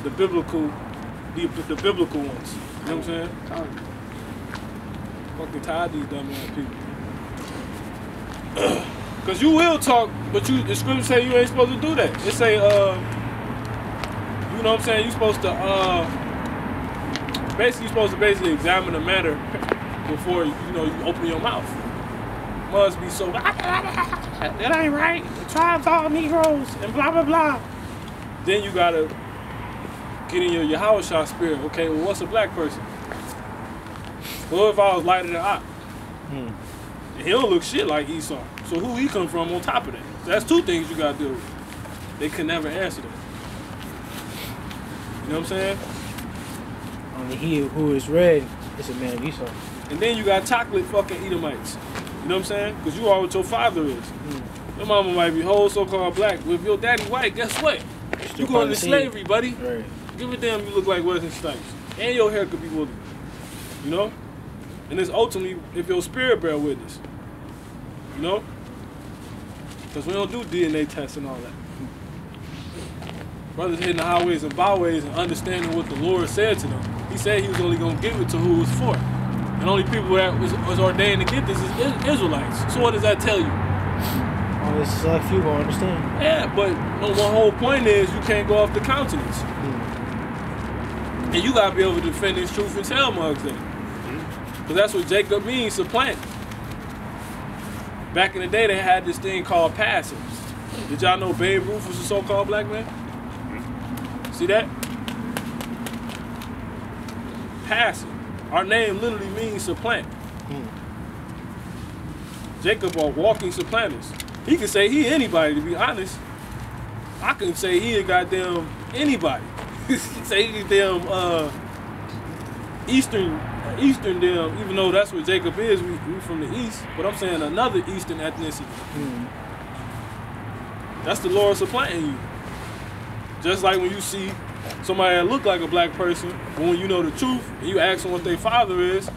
the biblical ones. You know what I'm saying? Fucking tired of these dumb ass people. Cause you will talk, but the scripture say you ain't supposed to do that. It say, you know what I'm saying? You supposed to basically examine the matter before you open your mouth. Must be so that ain't right. The tribes all Negroes and blah blah blah. Then you gotta get in your Yahushua spirit. Okay, well, what's a black person? Well, if I was lighter than I, he don't look shit like Esau. So who he come from on top of that? So that's two things you gotta deal with. They can never answer that. You know what I'm saying? Only he who is red is a man of Esau. And then you got chocolate fucking Edomites. You know what I'm saying? Because you are what your father is. Your mama might be whole so-called black. But if your daddy white, guess what? You going to slavery, buddy. Right. Give a damn you look like Wesley Snipes. And your hair could be woolly. You know? And it's ultimately if your spirit bear witness. You know? Because we don't do DNA tests and all that. Brothers hitting the highways and byways and understanding what the Lord said to them. He said he was only going to give it to who it was for. And only people that was ordained to get this is Israelites. So what does that tell you? Only select few will understand. Yeah, but no, one whole point is you can't go off the countenance. And you got to be able to defend his truth and tell mugs that. Because that's what Jacob means, supplant. Back in the day, they had this thing called passives. Did y'all know Babe Ruth was a so-called black man? See that? Passive. Our name literally means supplant. Jacob are walking supplanters. He can say he anybody, to be honest. I can say he a goddamn anybody. Say he damn Eastern damn, even though that's what Jacob is, we from the East, but I'm saying another Eastern ethnicity. That's the Lord supplanting you. Just like when you see somebody that look like a black person, but when you know the truth and you ask them what their father is,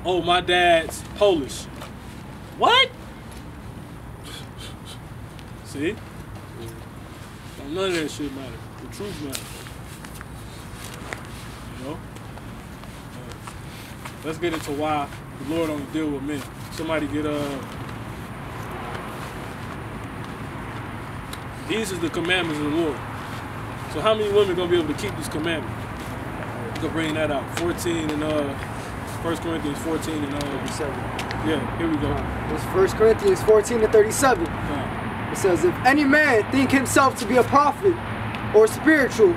oh, my dad's Polish. What? See? None of that shit matter. The truth matters. You know? Let's get into why the Lord don't deal with men. Somebody get these is the commandments of the Lord. So how many women gonna be able to keep this commandment? You can bring that out. 14 and 1 Corinthians 14 and 37. Yeah, here we go. It's 1 Corinthians 14 and 37. It says, if any man think himself to be a prophet or spiritual,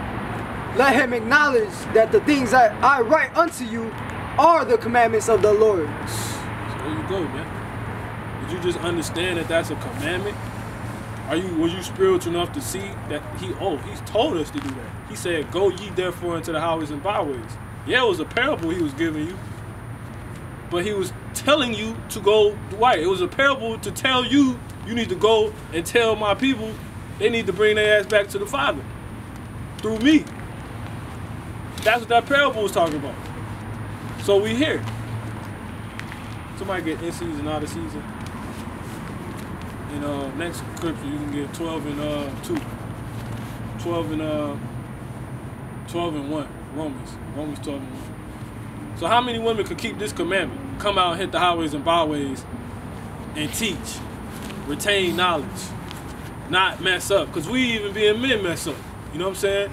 let him acknowledge that the things that I write unto you are the commandments of the Lord. So there you go, man. Did you just understand that that's a commandment? Were you spiritual enough to see that he's told us to do that. He said, go ye therefore into the highways and byways. Yeah, it was a parable he was giving you, but he was telling you to go right. It was a parable to tell you, you need to go and tell my people they need to bring their ass back to the Father through me. That's what that parable was talking about. So we here. Somebody get in season, out of season. And next scripture you can get 12 and 2. 12 and 1. Romans 12 and 1. So how many women could keep this commandment? Come out and hit the highways and byways and teach. Retain knowledge. Not mess up. Because we even being men mess up. You know what I'm saying?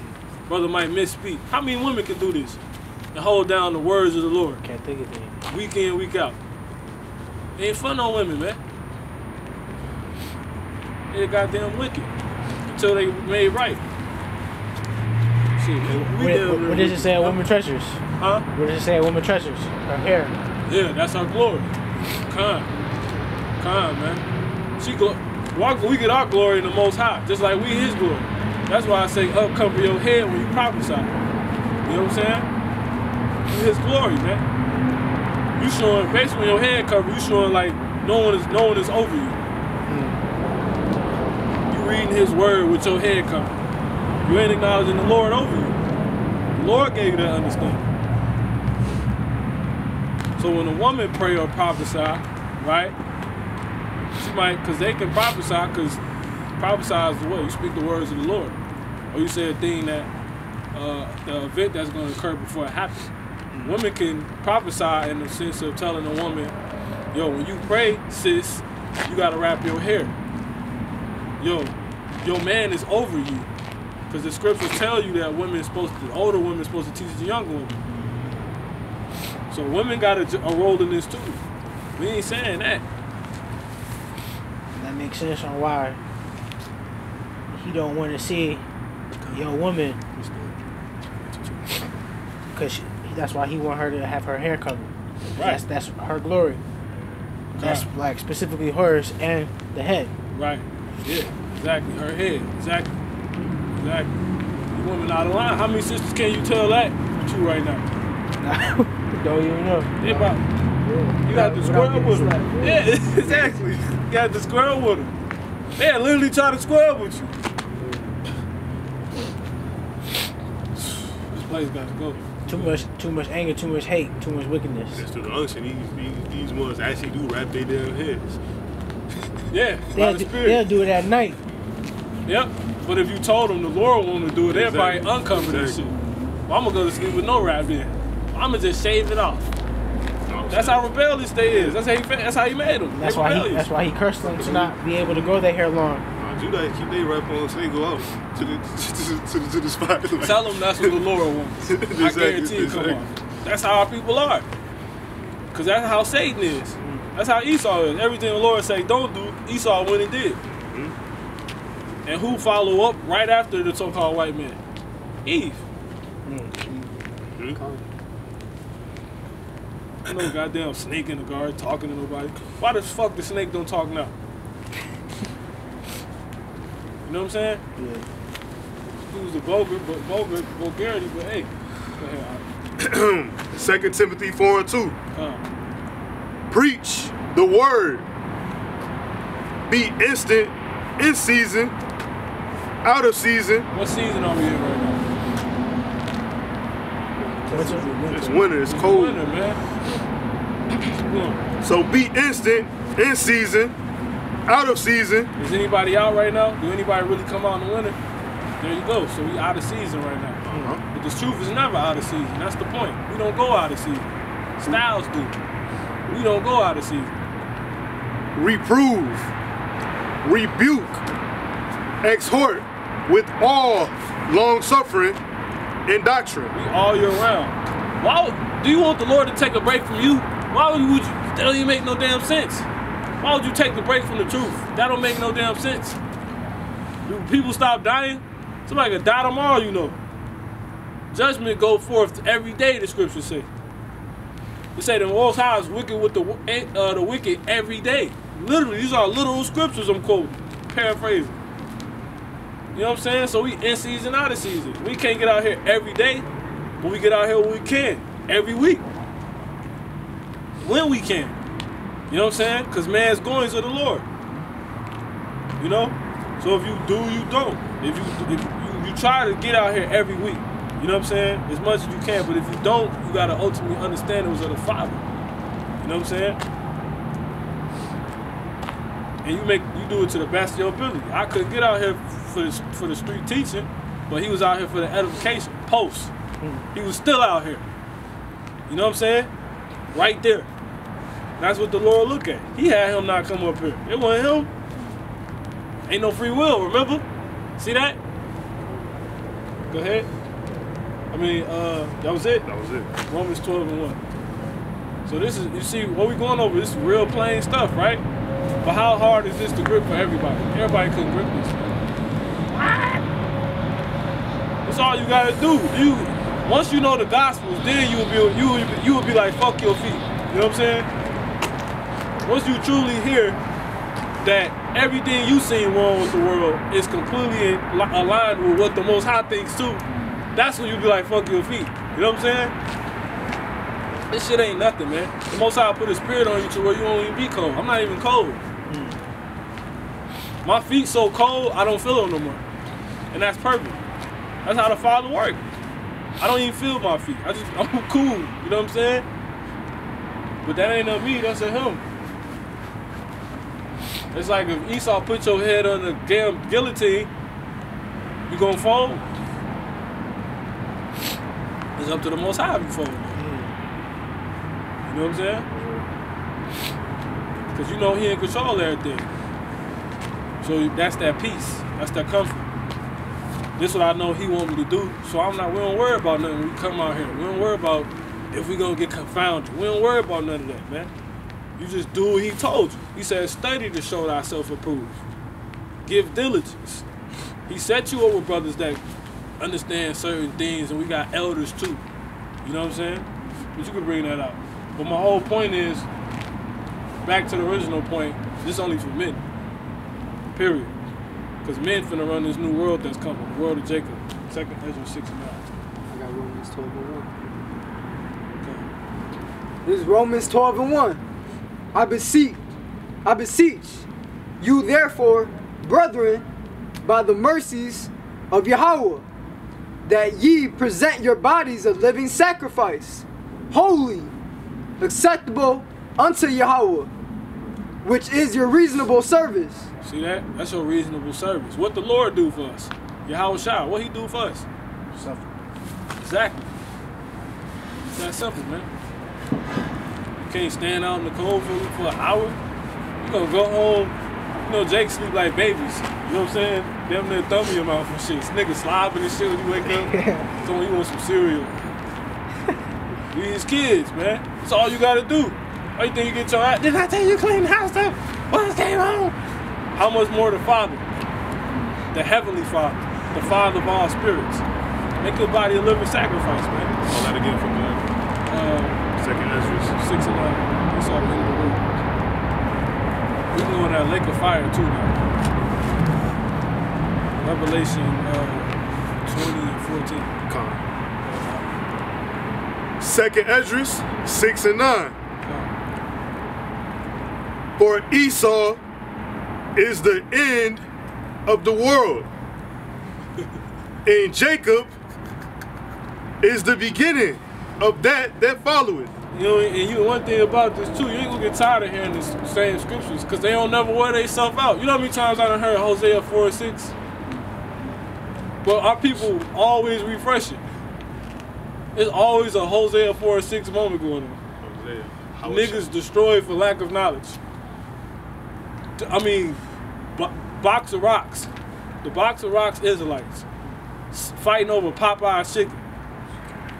Brother might misspeak. How many women can do this? And hold down the words of the Lord. Can't think of it. Week in, week out. It ain't fun on women, man. They're goddamn wicked. Until they made right. Shit, what does it say at Woman Treasures? Huh? What does it say at Woman Treasures? Her hair. Yeah, that's our glory. Come, man. We get our glory in the Most High, just like we His glory. That's why I say uncover your head when you prophesy. You know what I'm saying? His glory, man. You showing, basically when your head covered, you showing like no one is over you. You reading His word with your head covered. You ain't acknowledging the Lord over you. The Lord gave you that understanding. So when a woman pray or prophesy, right? She might, because they can prophesy, because prophesy is the way you speak the words of the Lord. Or you say a thing that the event that's going to occur before it happens. Women can prophesy in the sense of telling a woman, yo, when you pray, sis, you got to wrap your hair. Yo, your man is over you. Because the scriptures tell you that the older women are supposed to teach the younger women. So women got a role in this too. We ain't saying that. That makes sense on why he don't want to see your woman, because that's why he want her to have her hair covered. Right. That's her glory. That's like specifically hers and the head. Right. Yeah. Exactly. Her head. Exactly. You women out of line. How many sisters can you tell that to right now? Don't even know. They about, you got the squirrel with her. Yeah, exactly. You got the squirrel with her. They literally try to squirrel with you. This place got to go. Too much anger, too much hate, too much wickedness. That's through the unction. These ones actually do wrap their damn heads. Yeah, they'll do it at night. Yep. But if you told them the Lord wanted to do it, they'll probably uncover this shit. Well, I'm gonna go to sleep with no wrap then. I'm gonna just shave it off. That's how rebellious they is. That's how he made them. That's why he cursed them to not be able to grow their hair long. Judah keep their wrap on so they go out to the spot. Like, tell them that's what the Lord wants. I guarantee you, come on. That's how our people are. Cause that's how Satan is. That's how Esau is. Everything the Lord say don't do, Esau went and did. And who follow up right after the so-called white man? Eve. No goddamn snake in the garden talking to nobody. Why the fuck the snake don't talk now? You know what I'm saying? Yeah. He was a vulgarity, but hey. Go ahead. 2 Timothy 4:2. Preach the word. Be instant, in season, out of season. What season are we in right now? It's winter. It's cold. Winter, man. So be instant, in season, out of season. Is anybody out right now? Do anybody really come out in the winter? There you go. So we out of season right now. But the truth is never out of season. That's the point. We don't go out of season. Styles do. We don't go out of season. Reprove, rebuke, exhort with all long suffering and doctrine. We all year round. Why do you want the Lord to take a break from you? Why would you? That don't even make no damn sense. Why would you take the break from the truth? That don't make no damn sense. Do people stop dying? Somebody could die tomorrow, you know. Judgment go forth every day, the scriptures say. They say the Most High is wicked with the wicked every day. Literally, these are literal scriptures I'm quoting, paraphrasing. You know what I'm saying? So we in season, out of season. We can't get out here every day, but we get out here when we can, every week. When we can. You know what I'm saying? Because man's going to the Lord. You know? So if you do, you don't. If you try to get out here every week, you know what I'm saying? As much as you can, but if you don't, you gotta ultimately understand it was of the Father. You know what I'm saying? And you do it to the best of your ability. I couldn't get out here for the street teaching, but he was out here for the edification, post. He was still out here. You know what I'm saying? Right there. That's what the Lord look at. He had him not come up here. It wasn't him. Ain't no free will, remember? See that? Go ahead. I mean, that was it? That was it. Romans 12:1. So this is, you see, what we going over, this is real plain stuff, right? But how hard is this to grip for everybody? Everybody couldn't grip this. That's all you gotta do. Once you know the Gospels, then you will be like, fuck your feet. You know what I'm saying? Once you truly hear that everything you seen wrong with the world is completely aligned with what the Most High thinks too, that's when you be like, fuck your feet. You know what I'm saying? This shit ain't nothing, man. The Most High put a spirit on you to where you won't even be cold. I'm not even cold. My feet so cold, I don't feel them no more. And that's perfect. That's how the Father works. I don't even feel my feet. I'm cool. You know what I'm saying? But that ain't on me, that's on him. It's like if Esau put your head on the damn guillotine, you gonna fold. It's up to the Most High before. You know what I'm saying? Because you know He in control of everything. So that's that peace. That's that comfort. This is what I know He want me to do. So we don't worry about nothing when we come out here. We don't worry about if we gonna get confounded. We don't worry about none of that, man. You just do what He told you. He said, study to show thyself approved. Give diligence. He set you up with brothers that understand certain things, and we got elders too. You know what I'm saying? But you can bring that out. But my whole point is, back to the original point, this is only for men. Period. Because men finna run this new world that's coming, the world of Jacob. 2nd Ezra 6 and 9. I got Romans 12 and 1. This is Romans 12 and 1. I beseech you therefore, brethren, by the mercies of Yahweh, that ye present your bodies a living sacrifice, holy, acceptable unto Yahweh, which is your reasonable service. See that? That's your reasonable service. What the Lord do for us? Yahweh Shah, what He do for us? Something. Exactly. It's that simple, man. You can't stand out in the cold for an hour. You gonna go home. You know, Jake sleep like babies. You know what I'm saying? Damn near thumb in your mouth and shit. Nigga slobbing and shit when you wake up. So when you want some cereal. We his kids, man. That's all you gotta do. Why you think you get your ass? Didn't I tell you to clean the house up? What came home? How much more the Father? The Heavenly Father. The Father of all spirits. Make your body a living sacrifice, man. All that again from that. 2nd Ezra 6 and 9. That's all the end of the word. We can go in that lake of fire too now. Revelation 20 and 14. Con. 2nd Ezra 6 and 9. For Esau is the end of the world, and Jacob is the beginning of that followeth. You know, and one thing about this too, you ain't gonna get tired of hearing the same scriptures because they don't never wear themselves out. You know how many times I done heard Hosea 4 and 6? But our people always refresh it. There's always a Hosea 4 and 6 moment going on. Niggas destroyed for lack of knowledge. I mean, Box of Rocks. The Box of Rocks Israelites fighting over Popeye's chicken.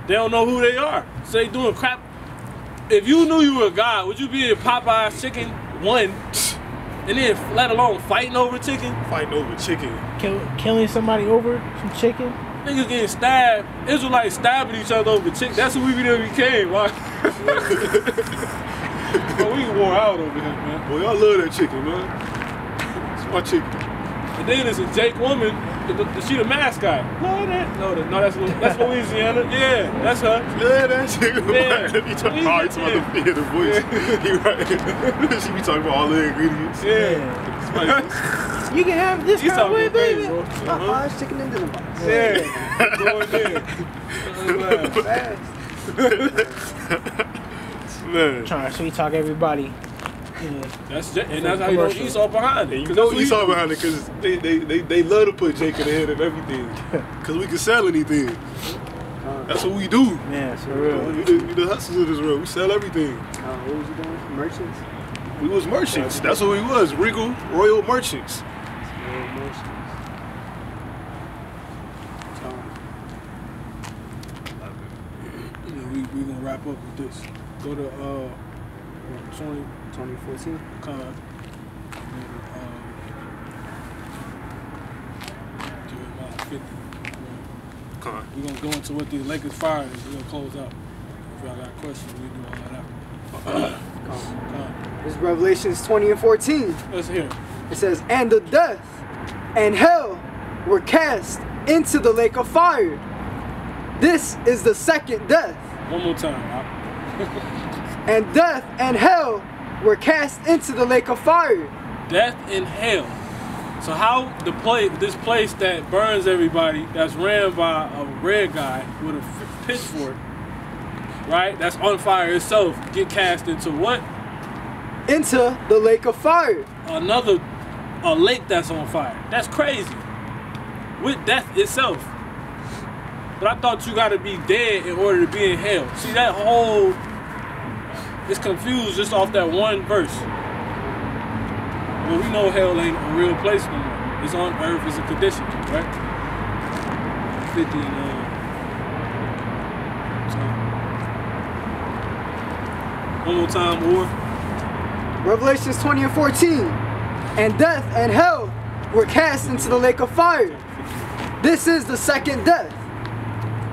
They don't know who they are. So they doing crap. If you knew you were a god, would you be in Popeye's chicken, one, and then let alone fighting over chicken? Fighting over chicken. Killing somebody over some chicken? Niggas getting stabbed. Israelites stabbing each other over chicken. That's who we became. Why? Bro, we wore out over here, man. Boy, y'all love that chicken, man. It's my chicken. And then there's a Jake woman. She the mascot. No, that's Louisiana. Yeah, that's her. Yeah, that chicken. Yeah. He talking about the voice. He right. She be talking about all the ingredients. Yeah. You can have this He's kind of way, talking baby. bro. Popeye's chicken in the box. Yeah. Go in there. Fast. Man. Trying to sweet talk everybody. That's how you know Esau behind it. And you know Esau behind it because they love to put Jake in the head of everything. Because we can sell anything. That's what we do. Yeah, for real. We the hustlers of this world. We sell everything. What was you doing? Merchants? We was merchants. That's what we was. Regal Royal Merchants. We gonna wrap up with this. Go to 2014. Jeremiah 50. Con. We're gonna go into what the Lakers fire is. We're gonna close out. If y'all got questions, we do all that out. This is Revelations 20 and 14. Let's hear it. It says, and the death and hell were cast into the lake of fire. This is the second death. One more time. And death and hell were cast into the lake of fire. Death and hell. So how this place that burns everybody, that's ran by a red guy with a pitchfork, right? That's on fire itself, get cast into what? Into the lake of fire. A lake that's on fire. That's crazy. With death itself. But I thought you got to be dead in order to be in hell. See, that whole is confused just off that one verse. Well, we know hell ain't a real place no more. It's on earth, it's a condition, right? 50 and one more time, or Revelations 20 and 14. And death and hell were cast into the lake of fire. This is the second death.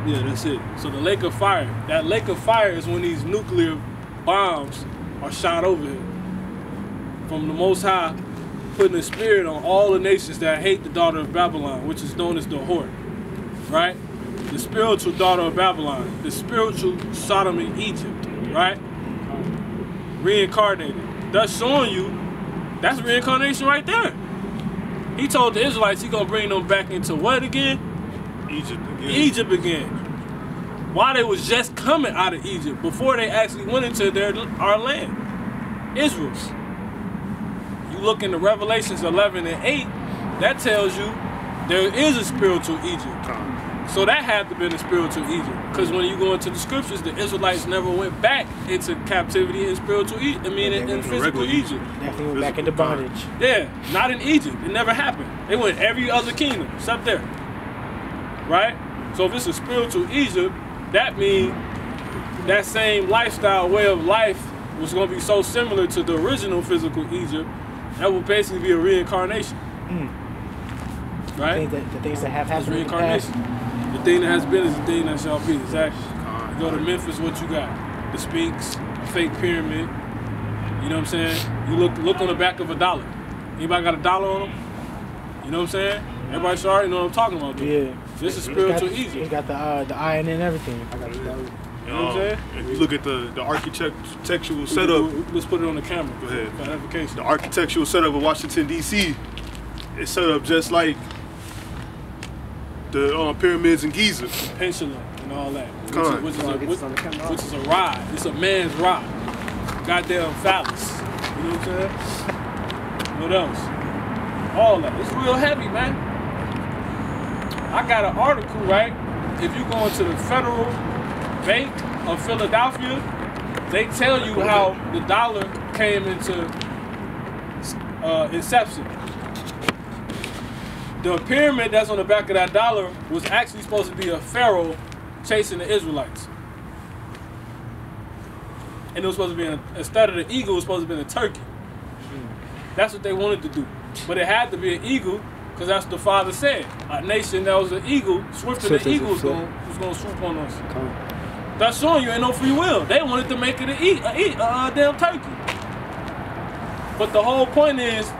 yeah, that's it. So the lake of fire. That lake of fire is when these nuclear bombs are shot over here from the Most High, putting a spirit on all the nations that hate the daughter of Babylon, which is known as the whore, right? The spiritual daughter of Babylon, the spiritual Sodom and Egypt, right? Reincarnated. That's showing you, that's reincarnation right there. He told the Israelites he gonna bring them back into what again? Egypt again. Egypt again. While they was just coming out of Egypt, before they actually went into our land, Israel. You look into Revelations 11 and 8, that tells you there is a spiritual Egypt. So that had to be a spiritual Egypt. Because when you go into the scriptures, the Israelites never went back into captivity in spiritual Egypt. I mean, in physical Egypt. Definitely went back into bondage. Yeah, not in Egypt. It never happened. They went every other kingdom except there. Right? So if it's a spiritual Egypt, that means that same lifestyle, way of life was going to be so similar to the original physical Egypt, that would basically be a reincarnation. Right? The things that have It's happened in the past. reincarnation. The thing that has been is the thing that shall be. Exactly. You go to Memphis, what you got? The Sphinx, a fake pyramid. You know what I'm saying? You look on the back of a dollar. Anybody got a dollar on them? You know what I'm saying? Everybody should already know what I'm talking about. Though. Yeah. This is spiritual He Egypt. got the iron and everything. I got it. You know what I'm saying? If you look at the architectural setup, Let's put it on the camera. Go ahead. For edification. the architectural setup of Washington D.C. is set up just like the pyramids in Giza. Pendulum and all that. Come Which on. is a ride. It's a man's ride. Goddamn phallus. You know what I'm saying? What else? All that. It's real heavy, man. I got an article, right? If you go into the Federal Bank of Philadelphia, they tell you how the dollar came into inception. The pyramid that's on the back of that dollar was actually supposed to be a pharaoh chasing the Israelites. And it was supposed to be, instead of the eagle, it was supposed to be a turkey. That's what they wanted to do. But it had to be an eagle, because that's what the Father said. A nation that was an eagle, swifter than eagle was going to swoop on us. That's showing you ain't no free will. They wanted to make it a damn turkey. But the whole point is,